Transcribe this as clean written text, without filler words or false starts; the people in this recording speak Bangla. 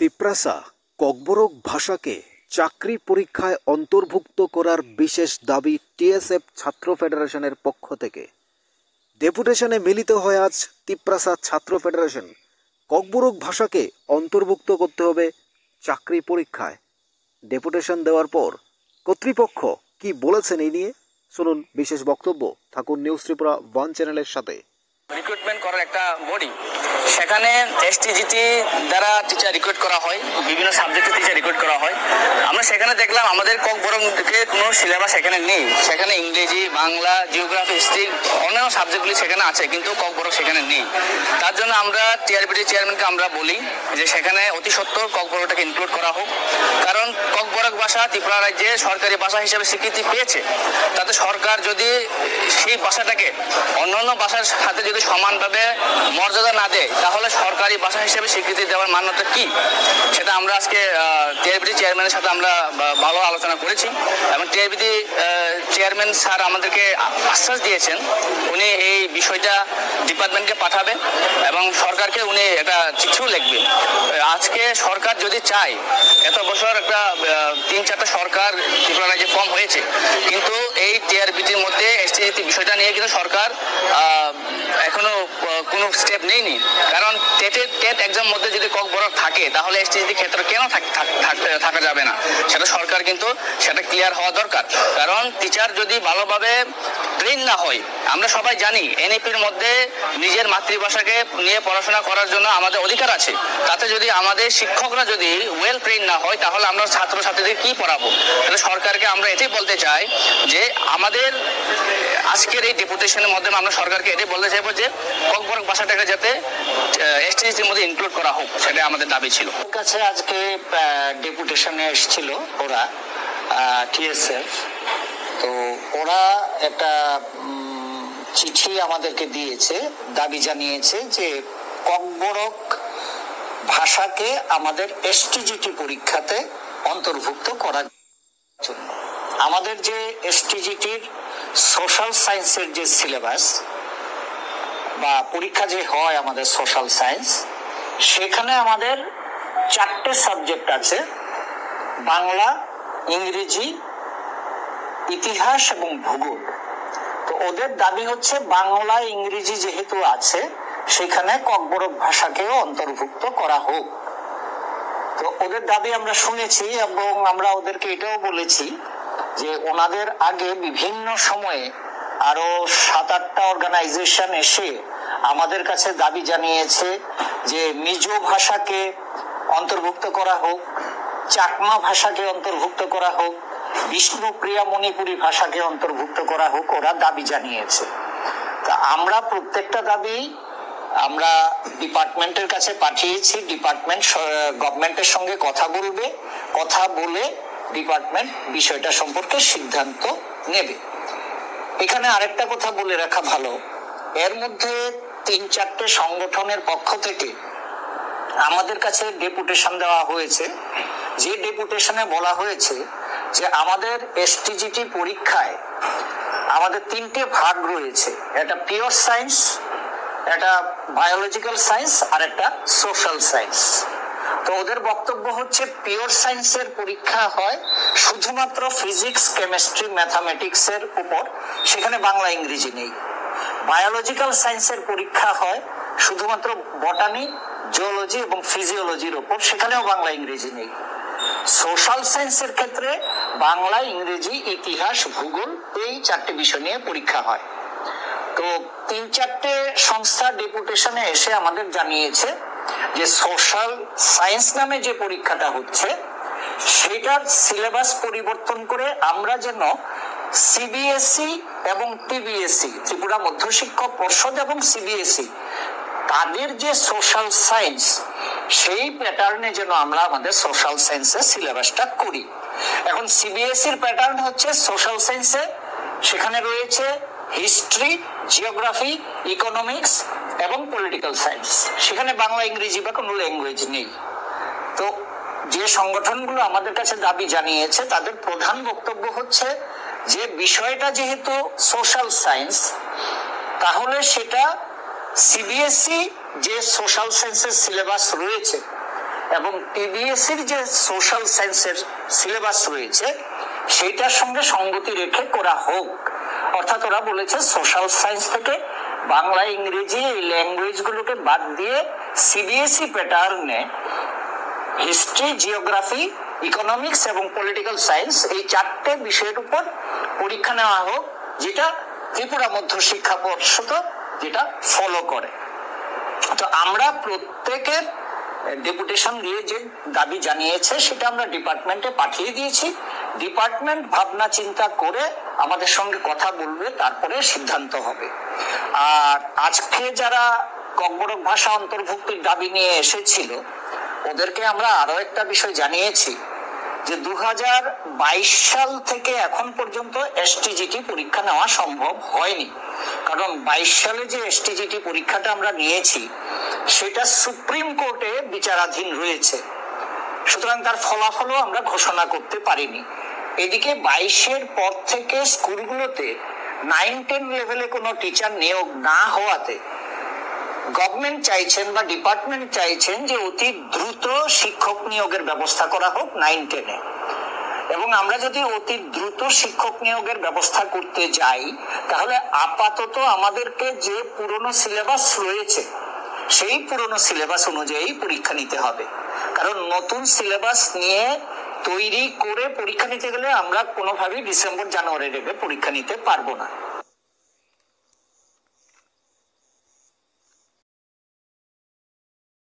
তিপ্রাসা ককবরক ভাষাকে চাকরি পরীক্ষায় অন্তর্ভুক্ত করার বিশেষ দাবি টিএসএফ ছাত্র ফেডারেশনের পক্ষ থেকে। ডেপুটেশনে মিলিত হয় আজ তিপ্রাসা ছাত্র ফেডারেশন। ককবরক ভাষাকে অন্তর্ভুক্ত করতে হবে চাকরি পরীক্ষায়। ডেপুটেশন দেওয়ার পর কর্তৃপক্ষ কি বলেছেন এই নিয়ে শুনুন বিশেষ বক্তব্য। থাকুন নিউজ ত্রিপুরা 1 চ্যানেলের সাথে। রিক্রুটমেন্ট করার একটা বডি, সেখানে এসটিজিটি দ্বারা টিচার রিক্রুট করা হয়, বিভিন্ন সাবজেক্টে টিচার রিক্রুট করা হয়। আমরা সেখানে দেখলাম আমাদের ককবরকে কোনো সিলেবাস সেখানে নেই। সেখানে ইংরেজি, বাংলা, জিওগ্রাফি, হিস্ট্রি, অন্যান্য সাবজেক্টগুলি সেখানে আছে, কিন্তু ককবরক সেখানে নেই। তার জন্য আমরা টিআরপিটি চেয়ারম্যানকে আমরা বলি যে সেখানে অতি সত্বর ককবরকটাকে ইনক্লুড করা হোক। কারণ ককবরক ভাষা ত্রিপুরা রাজ্যে সরকারি ভাষা হিসেবে স্বীকৃতি পেয়েছে। তাতে সরকার যদি সেই ভাষাটাকে অন্যান্য ভাষার সাথে যদি সমানভাবে মর্যাদা না দেয়, তাহলে সরকারি ভাষা হিসেবে স্বীকৃতি দেওয়ার মান্যতা কি, সেটা আমরা আজকে টিআরপিটি চেয়ারম্যানের সাথে আমরা ভালো আলোচনা করেছি। এবং টিআরপিটি চেয়ারম্যান স্যার আমাদেরকে আশ্বাস দিয়েছেন উনি এই বিষয়টা ডিপার্টমেন্টকে পাঠাবেন এবং সরকারকে উনি একটা চিঠিও লিখবেন। আজকে সরকার যদি চায়, এত বছর একটা 3-4টা সরকার ত্রিপুরা রাজ্যে কম হয়েছে, কিন্তু এই টিআরপিটির মধ্যে এসটিজিটি বিষয়টা নিয়ে কিন্তু সরকার এখনো কোনো স্টেপ নেয়নি। কারণ টেট এক্সাম মধ্যে যদি ককবরক থাকে, তাহলে এসটিজিটি ক্ষেত্রে কেন থাকা যাবে না, সেটা সরকার কিন্তু সেটা ক্লিয়ার হওয়া দরকার। কারণ টিচার যদি ভালোভাবে ট্রেন না হয়, আমরা সবাই জানি এনইপির মধ্যে নিজের মাতৃভাষাকে নিয়ে পড়াশোনা করার জন্য আমাদের অধিকার আছে। তাতে যদি আমাদের শিক্ষকরা যদি ওয়েল ট্রেন না হয়, তাহলে আমরা ছাত্রছাত্রীদের কি পড়াবো? তাহলে সরকারকে আমরা এটাই বলতে চাই যে আমাদের আজকের এই ডেপুটেশনের মাধ্যমে আমরা সরকারকে এটাই বলতে চাইবো যে ককবরক ভাষাটাকে যাতে এসটিজিটির মধ্যে ইনক্লুড করা হোক, সেটা আমাদের দাবি ছিল। কাছে আজকে ডেপুটেশনে এসেছিল ওরা, টিএসএফ। তো ওরা একটা চিঠি আমাদেরকে দিয়েছে, দাবি জানিয়েছে যে ককবরক ভাষাকে আমাদের এসটিজিটি পরীক্ষাতে অন্তর্ভুক্ত করার জন্য। আমাদের যে এসটিজিটির সোশ্যাল সায়েন্সের যে সিলেবাস বা পরীক্ষা যে হয় আমাদের সোশ্যাল সায়েন্স, সেখানে আমাদের 4টে সাবজেক্ট আছে: বাংলা, ইংরেজি, ইতিহাস এবং ভূগোল। তো ওদের দাবি হচ্ছে বাংলা ইংরেজি যেহেতু আছে, সেখানে ককবরক ভাষাকেও অন্তর্ভুক্ত করা হোক। তো ওদের দাবি আমরা শুনেছি এবং আমরা ওদেরকে এটাও বলেছি যে ওনাদের আগে বিভিন্ন সময়ে আরো 7-8টা অর্গানাইজেশন এসে আমাদের কাছে দাবি জানিয়েছে যে মিজো ভাষাকে অন্তর্ভুক্ত করা হোক, চাকমা ভাষাকে অন্তর্ভুক্ত করা হোক, বিষ্ণুপ্রিয়া মণিপুরী ভাষাকে অন্তর্ভুক্ত করা হোক। ওরা দাবি জানিয়েছে। তা আমরা প্রত্যেকটা দাবি আমরা ডিপার্টমেন্টের কাছে পাঠিয়েছি। ডিপার্টমেন্ট গভর্নমেন্টের সঙ্গে কথা বলবে, কথা বলে ডিপার্টমেন্ট বিষয়টা সম্পর্কে সিদ্ধান্ত নেবে। এখানে আরেকটা কথা বলে রাখা ভালো, এর মধ্যে 3-4টে সংগঠনের পক্ষ থেকে আমাদের কাছে ডেপুটেশন দেওয়া হয়েছে। যে ডেপুটেশনে বলা হয়েছে যে আমাদের এসটিজিটি পরীক্ষায় আমাদের 3টে ভাগ রয়েছে, একটা পিওর সায়েন্স, একটা বায়োলজিক্যাল সায়েন্স আর একটা সোশ্যাল সায়েন্স। তো ওদের বক্তব্য হচ্ছে পিওর সায়েন্সের পরীক্ষা হয় শুধুমাত্র ফিজিক্স, কেমিস্ট্রি, ম্যাথামেটিক্স এর উপর, সেখানে বাংলা ইংরেজি নেই। বায়োলজিক্যাল সায়েন্সের পরীক্ষা হয় শুধুমাত্র বটানি, জিওলজি এবং ফিজিওলজির উপর, সেখানেও বাংলা ইংরেজি নেই। সোশ্যাল সায়েন্সের ক্ষেত্রে বাংলা, ইংরেজি, ইতিহাস, ভূগোল, এই 4টে বিষয় নিয়ে পরীক্ষা হয়। তো 3-4টে সংস্থা ডেপুটেশনে এসে আমাদের জানিয়েছে যে সোশ্যাল সায়েন্স নামে যে পরীক্ষাটা হচ্ছে, সেটার সিলেবাস পরিবর্তন করে আমরা যেন সিবিএসই এবং টিবিএসই, ত্রিপুরা মধ্যশিক্ষা পর্ষদ এবং সিবিএসই, তাদের যে সোশ্যাল সায়েন্স, সেই প্যাটার্নে যেন আমরা আমাদের সোশ্যাল সায়েন্সের সিলেবাসটা করি। এখন সিবিএসইর প্যাটার্ন হচ্ছে সোশ্যাল সায়েন্সে সেখানে রয়েছে হিস্ট্রি, জিওগ্রাফি, ইকোনমিক্স এবং পলিটিক্যাল সায়েন্স, সেখানে বাংলা ইংরেজি বা কোনো ল্যাঙ্গুয়েজ নেই। তো যে সংগঠনগুলো আমাদের কাছে দাবি জানিয়েছে, তাদের প্রধান বক্তব্য হচ্ছে যে বিষয়টা যেহেতু সোশ্যাল সায়েন্স, তাহলে সেটা সিবিএসই যে সোশ্যাল সায়েন্সের সিলেবাস রয়েছে এবং টিবিএসসির যে সোশ্যাল সায়েন্সের সিলেবাস রয়েছে সেইটার সঙ্গে সঙ্গতি রেখে করা হোক। অর্থাৎ ওরা বলেছে সোশ্যাল সায়েন্স থেকে বাংলা, ইংরেজি এই ল্যাঙ্গুয়েজ গুলোকে বাদ দিয়ে সিবিএসই প্যাটার্নে হিস্ট্রি, জিওগ্রাফি, ইকোনমিক্স এবং পলিটিক্যাল সায়েন্স এই 4টে বিষয়ের উপর পরীক্ষা নেওয়া হোক, যেটা ত্রিপুরা মধ্য শিক্ষা পর্ষদ যেটা ফলো করে। তো আমরা প্রত্যেকের ডেপুটেশন দিয়ে যে দাবি জানিয়েছে সেটা আমরা ডিপার্টমেন্টে পাঠিয়ে দিয়েছি। ডিপার্টমেন্ট ভাবনা চিন্তা করে আমাদের সঙ্গে কথা বলবে, তারপরে সিদ্ধান্ত হবে। আর আজকে যারা ককবরক ভাষা অন্তর্ভুক্তির দাবি নিয়ে এসেছিল ওদেরকে আমরা আরো একটা বিষয় জানিয়েছি যে 2022 সাল থেকে এখন পর্যন্ত এসটিজিটি পরীক্ষা নেওয়া সম্ভব হয়নি। কারণ 22 সালে যে এসটিজিটি পরীক্ষাটা আমরা নিয়েছি সেটা সুপ্রিম কোর্টে বিচারাধীন রয়েছে, সুতরাং তার ফলাফলও আমরা ঘোষণা করতে পারিনি। এদিকে 22-এর পর থেকে স্কুলগুলোতে 9-10 লেভেলে কোনো টিচার নিয়োগ না হওয়াতে গভর্নমেন্ট চাইছেন বা ডিপার্টমেন্ট চাইছেন যে অতি দ্রুত শিক্ষক নিয়োগের ব্যবস্থা করা হোক 9-10-এ। এবং আমরা যদি অতি দ্রুত শিক্ষক নিয়োগের ব্যবস্থা করতে যাই তাহলে আপাতত আমাদেরকে যে পুরনো সিলেবাস রয়েছে সেই পুরনো সিলেবাস অনুযায়ী পরীক্ষা নিতে হবে। কারণ নতুন সিলেবাস নিয়ে তৈরি করে পরীক্ষা নিতে গেলে আমরা কোনোভাবেই ডিসেম্বর, জানুয়ারির আগে পরীক্ষা নিতে পারবো না।